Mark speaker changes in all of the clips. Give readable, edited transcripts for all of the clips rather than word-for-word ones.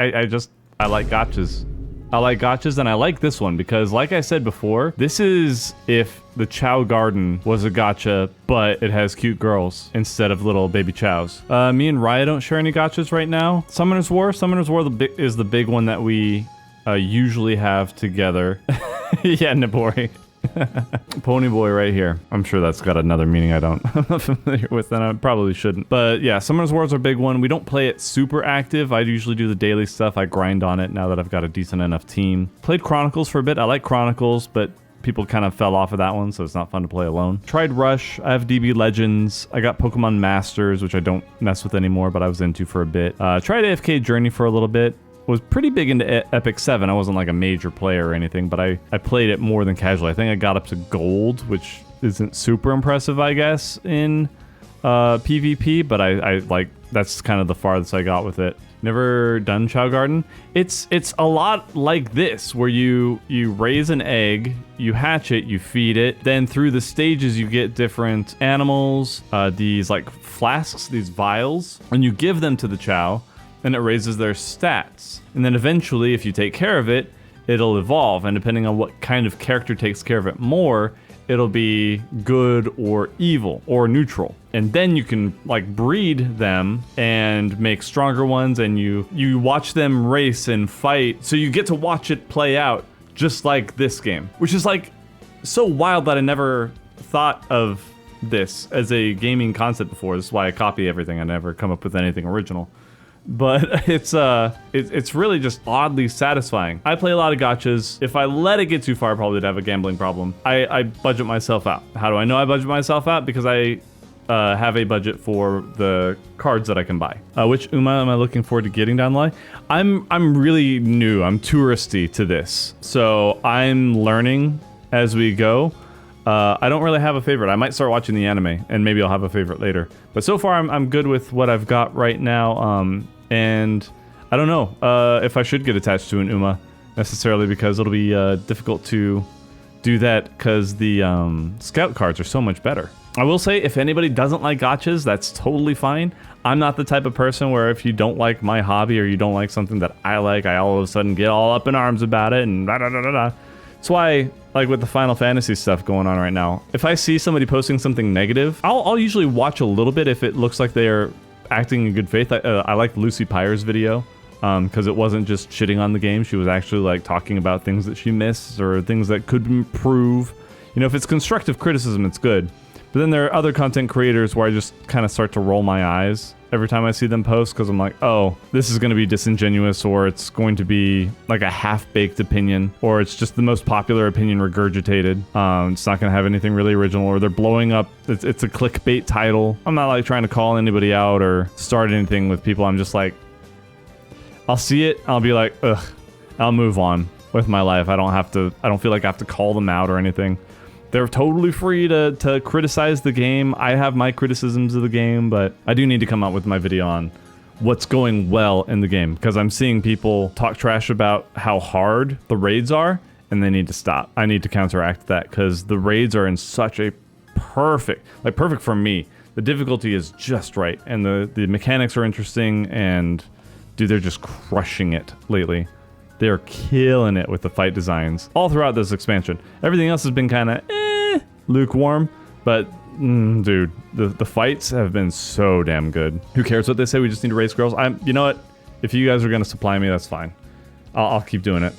Speaker 1: I like gachas. I like gachas, and I like this one because, like I said before, this is if the Chow Garden was a gacha, but it has cute girls instead of little baby chows. Me and Raya don't share any gachas right now. Summoner's War is the big one that we usually have together. Yeah, Nibori. Pony boy right here. I'm sure that's got another meaning I'm not familiar with, and I probably shouldn't. But yeah, Summoner's War is our big one. We don't play it super active. I usually do the daily stuff. I grind on it now that I've got a decent enough team. Played Chronicles for a bit. I like Chronicles, but people kind of fell off of that one, so it's not fun to play alone. Tried Rush. I have DB Legends. I got Pokemon Masters, which I don't mess with anymore, but I was into for a bit. Tried AFK Journey for a little bit. Was pretty big into FFXIV. I wasn't like a major player or anything, but I played it more than casually. I think I got up to gold, which isn't super impressive, I guess, in PvP, but I like, that's kind of the farthest I got with it. Never done Chow Garden. It's a lot like this, where you raise an egg, you hatch it, you feed it, then through the stages you get different animals, these like flasks, these vials, and you give them to the Chow, and it raises their stats. And then eventually, if you take care of it, it'll evolve. And depending on what kind of character takes care of it more, it'll be good or evil or neutral. And then you can like breed them and make stronger ones, and you watch them race and fight. So you get to watch it play out just like this game, which is like so wild that I never thought of this as a gaming concept before. This is why I copy everything. I never come up with anything original. But it's really just oddly satisfying. I play a lot of gachas. If I let it get too far, probably would have a gambling problem. I budget myself out. How do I know I budget myself out? Because I have a budget for the cards that I can buy. Which Uma am I looking forward to getting down the line? I'm really new. I'm touristy to this, so I'm learning as we go. I don't really have a favorite. I might start watching the anime, and maybe I'll have a favorite later. But so far, I'm good with what I've got right now. And I don't know if I should get attached to an Uma necessarily, because it'll be difficult to do that because the scout cards are so much better. I will say, if anybody doesn't like gachas, that's totally fine. I'm not the type of person where if you don't like my hobby or you don't like something that I like, I all of a sudden get all up in arms about it and da-da-da-da-da. That's why, like with the Final Fantasy stuff going on right now, if I see somebody posting something negative, I'll usually watch a little bit if it looks like they're acting in good faith. I liked Lucy Pyre's video because it wasn't just shitting on the game. She was actually like talking about things that she missed or things that could improve. You know, if it's constructive criticism, it's good. But then there are other content creators where I just kind of start to roll my eyes every time I see them post, because I'm like, oh, this is going to be disingenuous, or it's going to be like a half-baked opinion, or it's just the most popular opinion regurgitated. It's not going to have anything really original, or they're blowing up. It's a clickbait title. I'm not like trying to call anybody out or start anything with people. I'm just like, I'll see it, I'll be like, ugh, I'll move on with my life. I don't feel like I have to call them out or anything. They're totally free to criticize the game. I have my criticisms of the game, but I do need to come out with my video on what's going well in the game, because I'm seeing people talk trash about how hard the raids are, and they need to stop. I need to counteract that, because the raids are in such a perfect for me. The difficulty is just right, and the mechanics are interesting, and dude, they're just crushing it lately. They're killing it with the fight designs all throughout this expansion. Everything else has been kind of lukewarm, but dude, the fights have been so damn good. Who cares what they say? We just need to raise girls. You know what? If you guys are gonna supply me, that's fine. I'll keep doing it.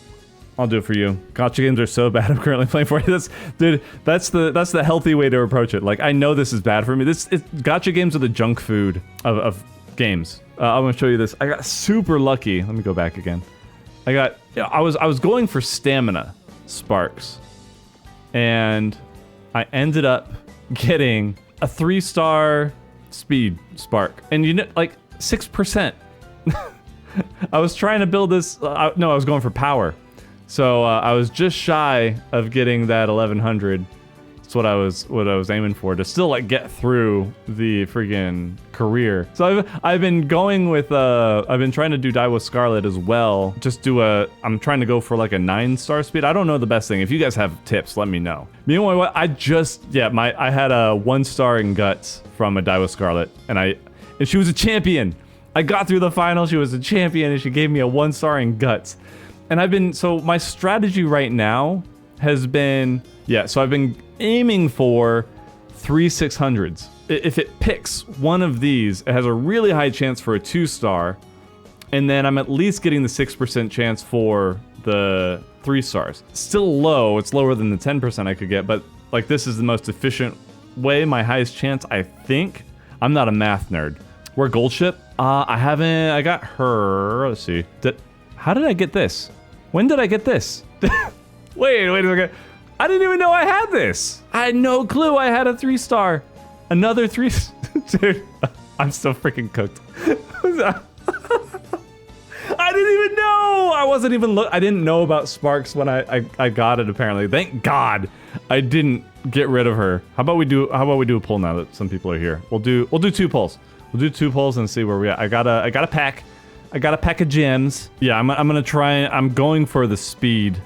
Speaker 1: I'll do it for you. Gacha games are so bad. I'm currently playing for you. That's the healthy way to approach it. Like, I know this is bad for me. Gacha games are the junk food of games. I'm gonna show you this. I got super lucky. Let me go back again. I was going for stamina sparks, and I ended up getting a 3-star speed spark, and you know, like 6%. I was trying to build this. No, I was going for power, so I was just shy of getting that 1100. That's what I was aiming for, to still like get through the friggin' career. So I've been going with I've been trying to do Daiwa Scarlet as well. I'm trying to go for like a 9-star speed. I don't know the best thing. If you guys have tips, let me know. Meanwhile, I had a 1-star in guts from a Daiwa Scarlet, and she was a champion. I got through the final. She was a champion, and she gave me a 1-star in guts. And so my strategy right now has been, so I've been aiming for 3 600s. If it picks one of these, it has a really high chance for a 2-star, and then I'm at least getting the 6% chance for the 3 stars. Still low, it's lower than the 10% I could get, but like this is the most efficient way, my highest chance, I think. I'm not a math nerd. We're gold ship? I got her, let's see. How did I get this? When did I get this? Wait a second. I didn't even know I had this. I had no clue I had a 3-star. Another 3, dude, I'm still freaking cooked. I didn't even know. I wasn't even I didn't know about Sparks when I got it apparently. Thank God I didn't get rid of her. How about we do a poll now that some people are here? We'll do 2 polls. We'll do 2 polls and see where we at. I got a pack. I got a pack of gems. Yeah, I'm gonna try. I'm going for the speed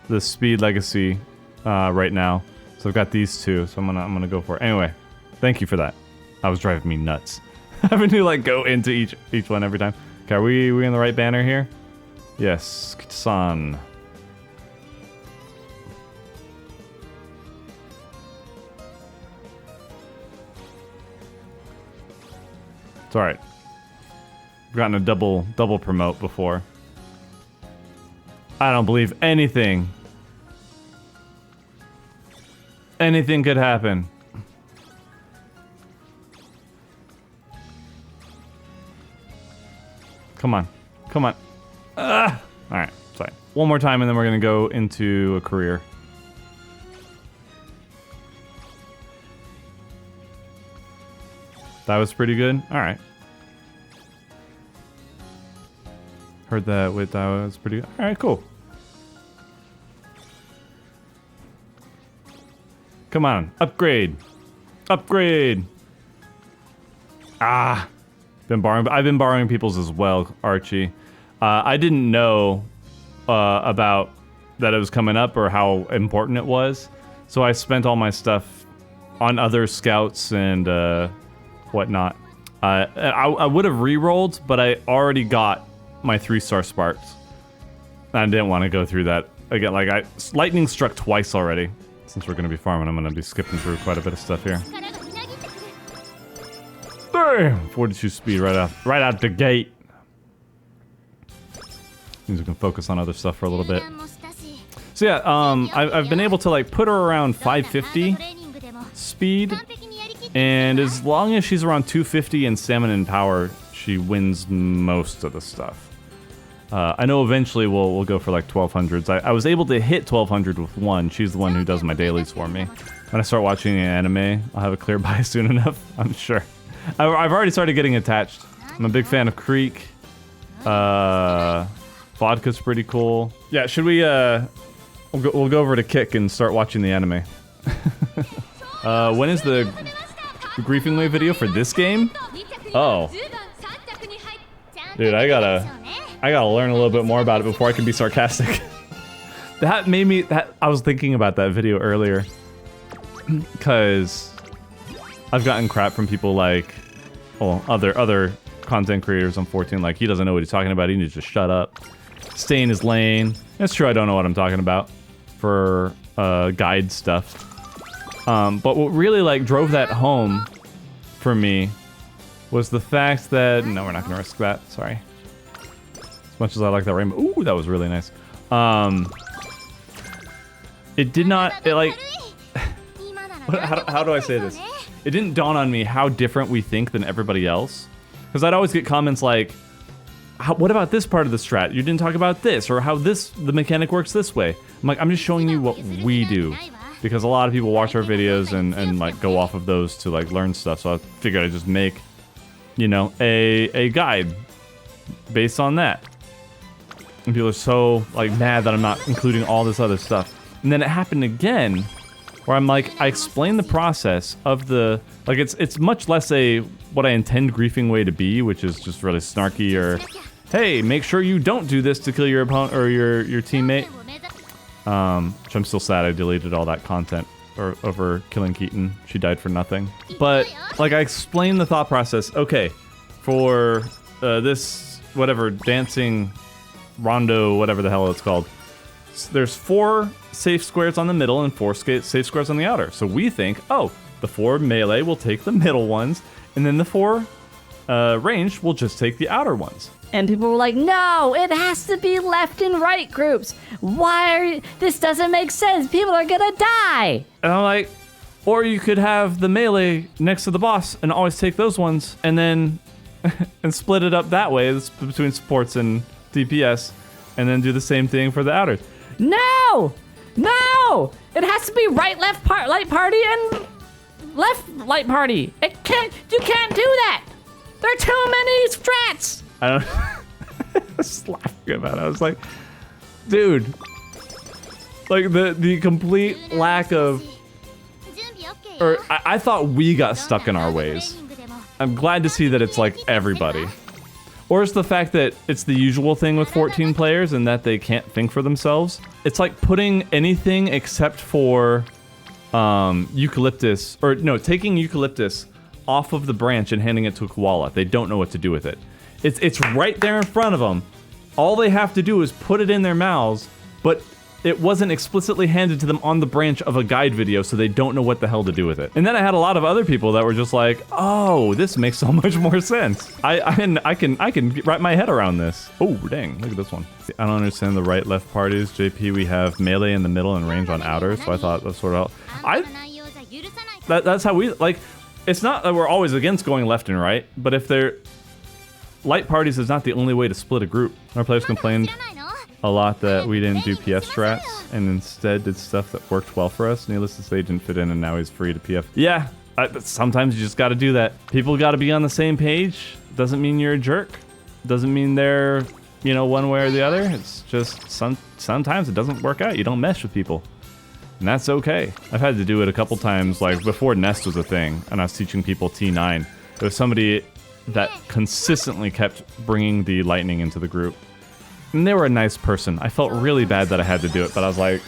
Speaker 1: legacy right now. So I've got these 2. So I'm gonna go for it. Anyway, thank you for that. That was driving me nuts. Having to like go into each one every time. Okay, are we in the right banner here? Yes, San. It's alright. I've gotten a double promote before. I don't believe anything. Anything could happen. Come on. Come on. Alright, sorry. One more time and then we're gonna go into a career. That was pretty good. Alright. Heard that with that was pretty good. Alright, cool. Come on. Upgrade. Upgrade. Ah. I've been borrowing people's as well, Archie. I didn't know about that it was coming up or how important it was, so I spent all my stuff on other scouts and whatnot. I would have re-rolled, but I already got my 3-star sparks. I didn't want to go through that again. Like lightning struck twice already. Since we're gonna be farming, I'm gonna be skipping through quite a bit of stuff here. Damn! 42 speed right out the gate. Means we can focus on other stuff for a little bit. So yeah, I've been able to like put her around 550 speed, and as long as she's around 250 in stamina and power, she wins most of the stuff. I know eventually we'll go for like 1200s. I was able to hit 1200 with one. She's the one who does my dailies for me. When I start watching the anime, I'll have a clear buy soon enough, I'm sure. I've already started getting attached. I'm a big fan of Creek. Vodka's pretty cool. Yeah, should we, we'll go over to Kick and start watching the anime. When is the Griefing Wave video for this game? Oh. Dude, I gotta learn a little bit more about it before I can be sarcastic. That made me, I was thinking about that video earlier. Because I've gotten crap from people like, well, other content creators on 14, like, he doesn't know what he's talking about, he needs to just shut up. Stay in his lane. It's true, I don't know what I'm talking about for guide stuff. But what really like drove that home for me was the fact that, no, we're not gonna risk that, sorry. As much as I like that rainbow, ooh, that was really nice. It did not, how do I say this? It didn't dawn on me how different we think than everybody else. Because I'd always get comments like, what about this part of the strat? You didn't talk about this, or how the mechanic works this way. I'm like, I'm just showing you what we do. Because a lot of people watch our videos and like go off of those to like learn stuff. So I figured I'd just make, you know, a guide based on that. And people are so like mad that I'm not including all this other stuff. And then it happened again, where I'm like, I explain the process of the, like it's much less what I intend Griefing Way to be, which is just really snarky or, hey, make sure you don't do this to kill your opponent or your teammate. Which I'm still sad I deleted all that content over killing Keaton. She died for nothing. But like I explained the thought process. Okay, for this whatever dancing rondo, whatever the hell it's called. There's 4 safe squares on the middle and 4 safe squares on the outer. So we think, oh, the 4 melee will take the middle ones, and then the 4 ranged will just take the outer ones.
Speaker 2: And people were like, no, it has to be left and right groups. This doesn't make sense. People are gonna die.
Speaker 1: And I'm like, or you could have the melee next to the boss and always take those ones, and then and split it up that way between supports and DPS, and then do the same thing for the outer.
Speaker 2: No! It has to be right, left, light party, and left light party. You can't do that. There are too many strats.
Speaker 1: I don't. I was laughing about it. I was like, dude, like the complete lack of. Or I thought we got stuck in our ways. I'm glad to see that it's like everybody. Or it's the fact that it's the usual thing with 14 players and that they can't think for themselves. It's like putting anything except for eucalyptus, or no, taking eucalyptus off of the branch and handing it to a koala. They don't know what to do with it. It's right there in front of them. All they have to do is put it in their mouths, but it wasn't explicitly handed to them on the branch of a guide video, so they don't know what the hell to do with it. And then I had a lot of other people that were just like, oh, this makes so much more sense. I can wrap my head around this. Oh, dang, look at this one. I don't understand the right-left parties. JP, we have melee in the middle and range on outer, so I thought that's sort of... That's how we... Like, it's not that we're always against going left and right, but if they're... Light parties is not the only way to split a group. Our players complained a lot that we didn't do PS strats and instead did stuff that worked well for us. Needless to say, didn't fit in and now he's free to PF. Yeah, sometimes you just got to do that. People got to be on the same page. Doesn't mean you're a jerk. Doesn't mean they're, you know, one way or the other. It's just sometimes it doesn't work out. You don't mesh with people. And that's okay. I've had to do it a couple times, like before Nest was a thing and I was teaching people T9. There was somebody that consistently kept bringing the lightning into the group. And they were a nice person. I felt really bad that I had to do it, but I was like,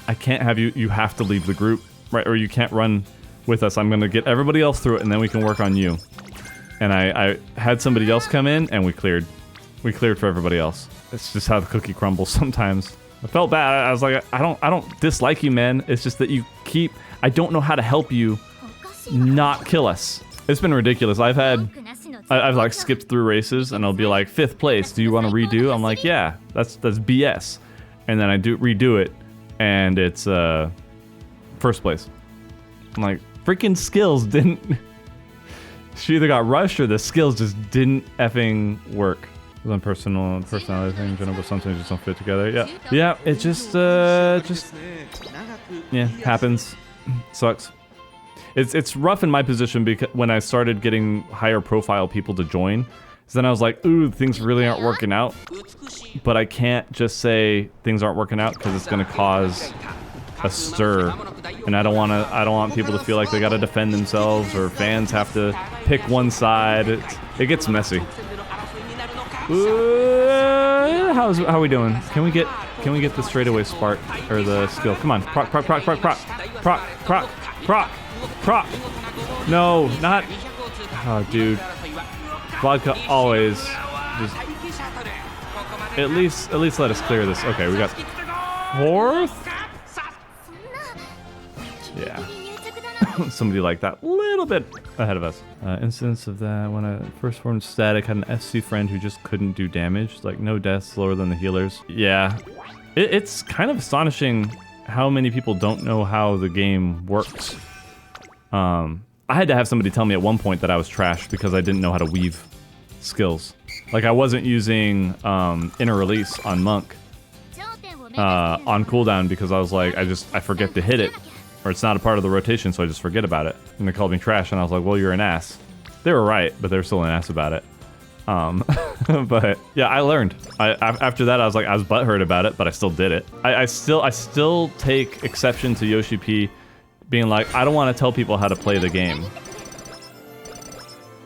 Speaker 1: I can't have you have to leave the group, right? Or you can't run with us. I'm gonna get everybody else through it and then we can work on you. And I had somebody else come in and we cleared. We cleared for everybody else. It's just how the cookie crumbles sometimes. I felt bad. I was like, I don't dislike you, man. It's just that I don't know how to help you not kill us. It's been ridiculous. I've like skipped through races and I'll be like 5th place. Do you want to redo? I'm like, yeah, that's BS. And then I redo it and it's 1st place. I'm like, freaking skills didn't. She either got rushed or the skills just didn't effing work. It was on personality thing, general, but sometimes just don't fit together. Yeah, it just happens. Sucks. It's rough in my position because when I started getting higher profile people to join, so then I was like, ooh, things really aren't working out. But I can't just say things aren't working out because it's gonna cause a stir, and I don't want people to feel like they gotta defend themselves or fans have to pick one side. It gets messy. How are we doing? Can we get the straightaway spark or the skill? Come on, proc. No, not. Oh, dude. Vodka always just. At least let us clear this. Okay, we got 4th. Yeah. Somebody like that, a little bit ahead of us. Instance of that when I first formed Static, had an FC friend who just couldn't do damage. Like no deaths, lower than the healers. Yeah, it's kind of astonishing how many people don't know how the game works. I had to have somebody tell me at one point that I was trash because I didn't know how to weave skills. Like I wasn't using inner release on Monk on cooldown because I was like, I forget to hit it, or it's not a part of the rotation, so I just forget about it. And they called me trash, and I was like, well, you're an ass. They were right, but they were still an ass about it. But yeah, I learned. After that, I was butthurt about it, but I still did it. I still take exception to Yoshi P being like, I don't want to tell people how to play the game.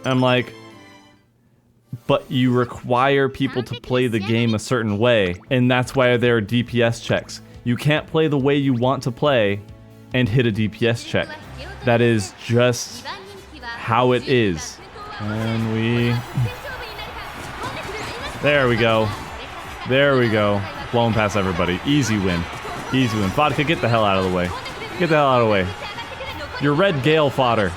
Speaker 1: I'm like, but you require people to play the game a certain way, and that's why there are DPS checks. You can't play the way you want to play and hit a DPS check. That is just how it is. And we There we go. There we go. Blowing past everybody. Easy win. Easy win. Vodka, get the hell out of the way. Get the hell out of the way. You're red Gale fodder.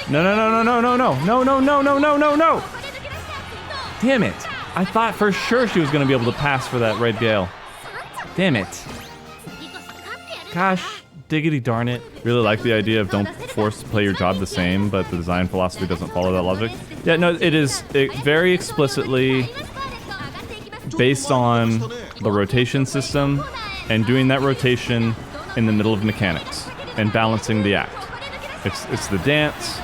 Speaker 1: No, no, no, no, no, no, no, no, no, no, no, no, no. Damn it. I thought for sure she was going to be able to pass for that red Gale. Damn it. Gosh, diggity darn it. Really like the idea of don't force to play your job the same, but the design philosophy doesn't follow that logic. Yeah, no, it very explicitly based on the rotation system and doing that rotation in the middle of mechanics and balancing the act. It's the dance.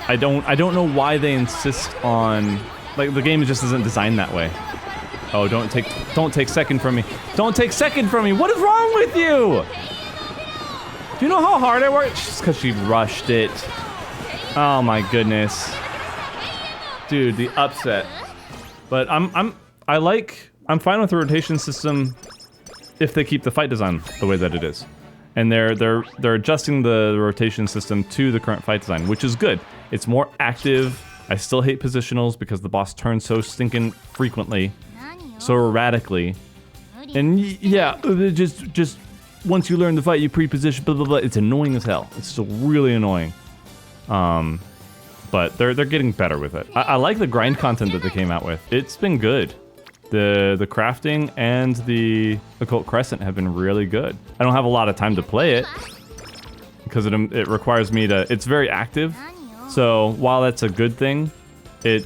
Speaker 1: I don't know why they insist on, like, the game just isn't designed that way. Oh, don't take second from me. Don't take second from me. What is wrong with you? Do you know how hard I worked? Just because she rushed it. Oh my goodness. Dude, the upset. But I'm fine with the rotation system if they keep the fight design the way that it is. And they're adjusting the rotation system to the current fight design, which is good. It's more active. I still hate positionals because the boss turns so stinking frequently, so erratically. And yeah, just once you learn the fight, you pre-position, blah, blah, blah. It's annoying as hell. It's still really annoying. But they're getting better with it. I like the grind content that they came out with. It's been good. The crafting and the Occult Crescent have been really good. I don't have a lot of time to play it because it requires me to. It's very active, so while that's a good thing, it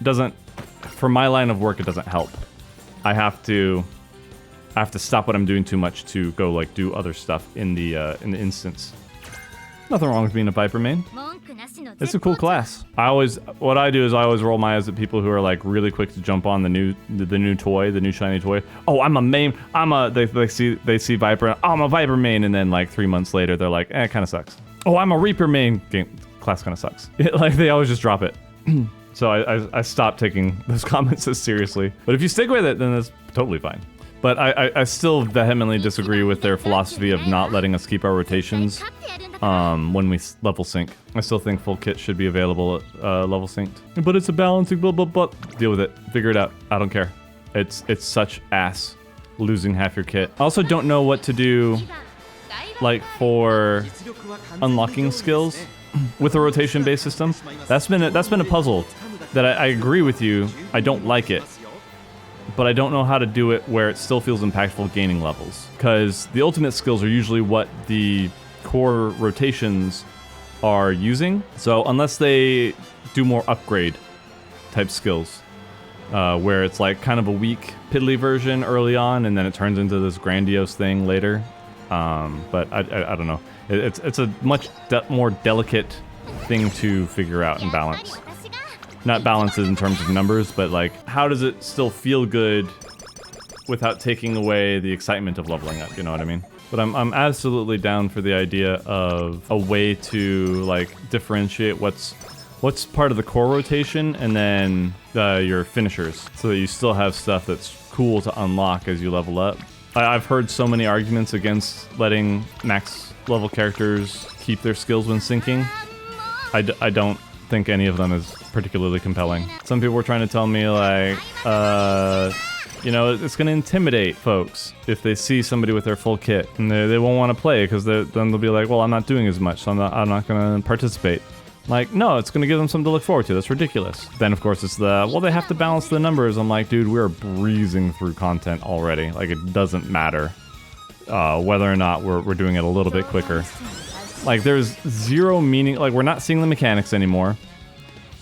Speaker 1: doesn't. For my line of work, it doesn't help. I have to stop what I'm doing too much to go like do other stuff in the instance. Nothing wrong with being a Viper main. It's a cool class. What I do is I always roll my eyes at people who are like really quick to jump on the new toy, the new shiny toy. Oh, I'm a main. They see Viper. Oh, I'm a Viper main, and then like 3 months later they're like, it kind of sucks. Oh, I'm a Reaper main. Class kind of sucks. Like they always just drop it. So I stopped taking those comments as seriously. But if you stick with it, then that's totally fine. But I still vehemently disagree with their philosophy of not letting us keep our rotations when we level sync. I still think full kit should be available at level synced. But it's a balancing blah blah blah. Deal with it. Figure it out. I don't care. It's such ass losing half your kit. I also don't know what to do like for unlocking skills with a rotation-based system. That's been a puzzle that I agree with you. I don't like it. But I don't know how to do it where it still feels impactful gaining levels. Because the ultimate skills are usually what the core rotations are using. So unless they do more upgrade type skills, where it's like kind of a weak piddly version early on and then it turns into this grandiose thing later. But I don't know. It's a much more delicate thing to figure out and balance. Not balances in terms of numbers, but like, how does it still feel good without taking away the excitement of leveling up, you know what I mean? But I'm absolutely down for the idea of a way to like differentiate what's part of the core rotation and then your finishers, so that you still have stuff that's cool to unlock as you level up. I've heard so many arguments against letting max level characters keep their skills when syncing. I don't think any of them is particularly compelling. Some people were trying to tell me like, you know, it's going to intimidate folks if they see somebody with their full kit, and they won't want to play because then they'll be like, well, I'm not doing as much, so I'm not going to participate. Like, no, it's going to give them something to look forward to. That's ridiculous. Then, of course, it's they have to balance the numbers. I'm like, dude, we're breezing through content already. Like, it doesn't matter whether or not we're doing it a little bit quicker. Like, there's zero meaning. Like, we're not seeing the mechanics anymore.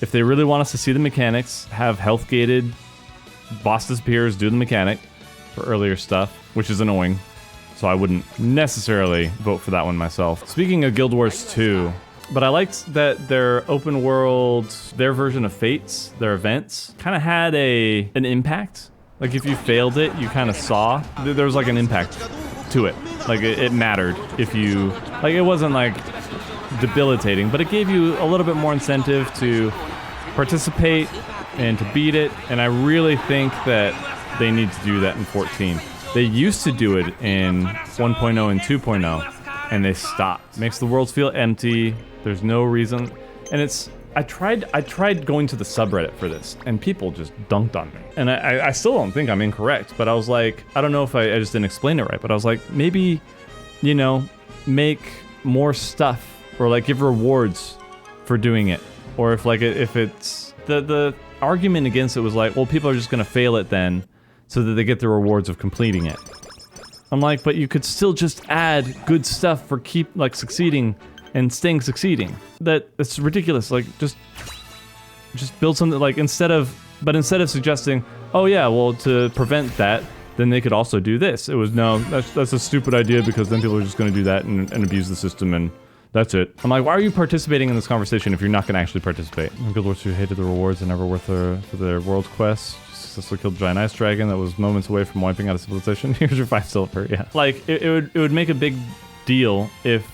Speaker 1: If they really want us to see the mechanics, have health gated, boss disappears, do the mechanic for earlier stuff, which is annoying. So I wouldn't necessarily vote for that one myself. Speaking of Guild Wars 2, but I liked that their open world, their version of Fates, their events, kind of had an impact. Like if you failed it, you kind of saw there was like an impact to it. Like it mattered if you, like it wasn't like debilitating, but it gave you a little bit more incentive to participate and to beat it. And I really think that they need to do that in 14. They used to do it in 1.0 and 2.0, and they stopped. Makes the worlds feel empty. There's no reason. And I tried going to the subreddit for this, and people just dunked on me. And I still don't think I'm incorrect, but I was like, I don't know if I just didn't explain it right, but I was like, maybe, you know, make more stuff, or like give rewards for doing it. Or if like, if it's, the argument against it was like, well, people are just gonna fail it then, so that they get the rewards of completing it. I'm like, but you could still just add good stuff for keep, like, succeeding and staying succeeding. It's ridiculous. Like, just build something, like, instead of suggesting, oh yeah, well, to prevent that, then they could also do this. It was, no, that's a stupid idea, because then people are just gonna do that and abuse the system, and that's it. I'm like, why are you participating in this conversation if you're not gonna actually participate? Good lords who hated the rewards and never worth for their world quests. Successfully killed a giant ice dragon that was moments away from wiping out a civilization. Here's your 5 silver, yeah. Like, it would make a big deal if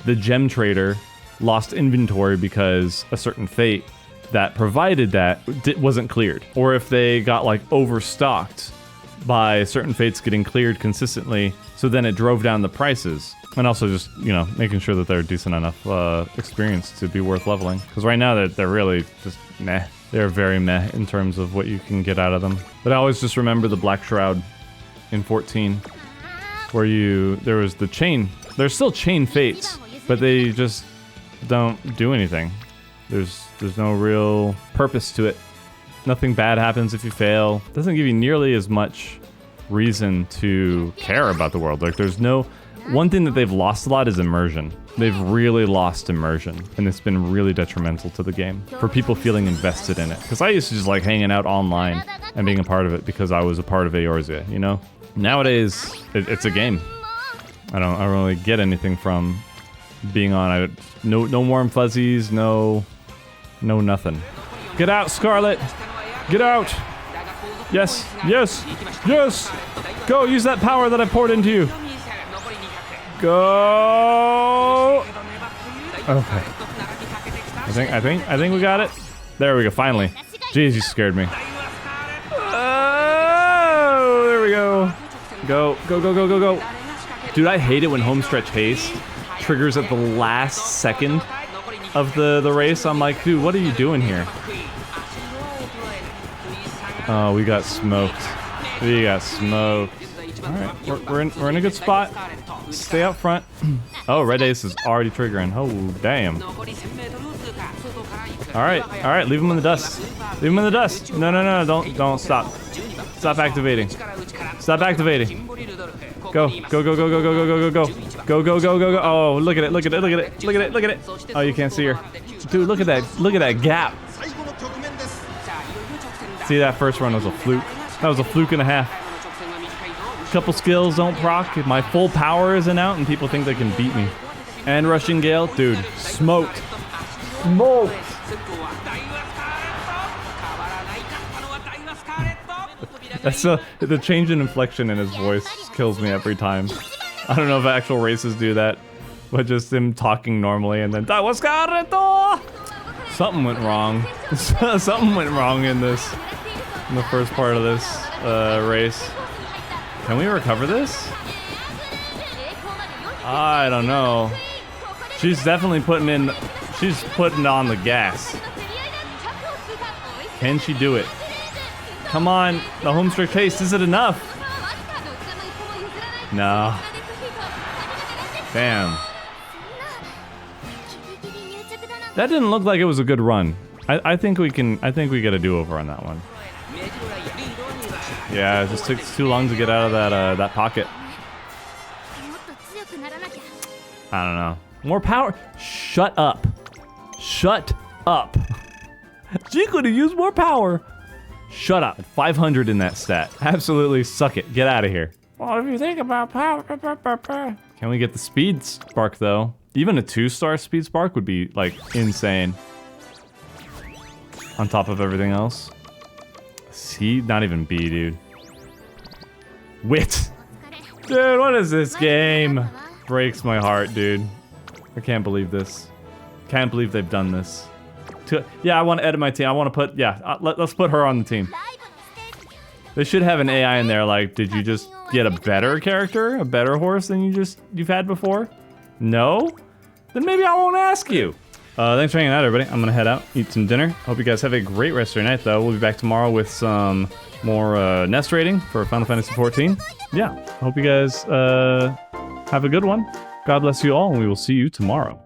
Speaker 1: the gem trader lost inventory because a certain fate that provided that wasn't cleared. Or if they got, like, overstocked by certain fates getting cleared consistently, so then it drove down the prices. And also just, you know, making sure that they're decent enough experience to be worth leveling. Because right now they're really just meh. They're very meh in terms of what you can get out of them. But I always just remember the Black Shroud in 14, where there was the chain. There's still chain fates, but they just don't do anything. There's no real purpose to it. Nothing bad happens if you fail. It doesn't give you nearly as much reason to care about the world. Like, there's no... One thing that they've lost a lot is immersion. They've really lost immersion, and it's been really detrimental to the game for people feeling invested in it. Because I used to just like hanging out online and being a part of it because I was a part of Eorzea, you know? Nowadays, it's a game. I don't really get anything from being on. No warm fuzzies, no nothing. Get out, Scarlet! Get out! Yes, yes, yes! Go, use that power that I poured into you. Go! Okay. I think we got it. There we go, finally. Jeez, you scared me. Oh, there we go. Go, go, go, go, go, go. Dude, I hate it when homestretch haste triggers at the last second of the race. I'm like, dude, what are you doing here? Oh, we got smoked. We got smoked. Alright, we're in a good spot. Stay up front. Oh, red ace is already triggering. Oh, damn. Alright, leave him in the dust. Leave him in the dust. No, don't stop. Stop activating. Stop activating. Go, go, go, go, go, go, go, go, go, go. Go, go, go, go, go. Oh, look at it, look at it, look at it, look at it, look at it. Oh, you can't see her. Dude, look at that gap. See, that first run was a fluke. That was a fluke and a half. Couple skills don't proc. My full power isn't out and people think they can beat me. And Rushing Gale, dude, smoked. Smoked. That's the change in inflection in his voice kills me every time. I don't know if actual races do that, but just him talking normally and then something went wrong. Something went wrong in the first part of this race. Can we recover this? I don't know. She's definitely she's putting on the gas. Can she do it? Come on, the homestretch haste, is it enough? No. Damn. That didn't look like it was a good run. I think we get a do-over on that one. Yeah, it just took too long to get out of that pocket. I don't know. More power. Shut up. Shut up. She could have used more power. Shut up. 500 in that stat. Absolutely suck it. Get out of here. Well, if you think about power. Can we get the speed spark though? Even a 2-star speed spark would be like insane. On top of everything else. C, not even B, dude. Wit. Dude, what is this game? Breaks my heart, dude. I can't believe this. Can't believe they've done this. Yeah, I want to edit my team. I want to put, yeah, let's put her on the team. They should have an AI in there like, did you just get a better character? A better horse than you've had before? No? Then maybe I won't ask you. Thanks for hanging out, everybody. I'm gonna head out, eat some dinner. Hope you guys have a great rest of your night, though. We'll be back tomorrow with some more nest rating for Final Fantasy XIV. Yeah, hope you guys have a good one. God bless you all, and we will see you tomorrow.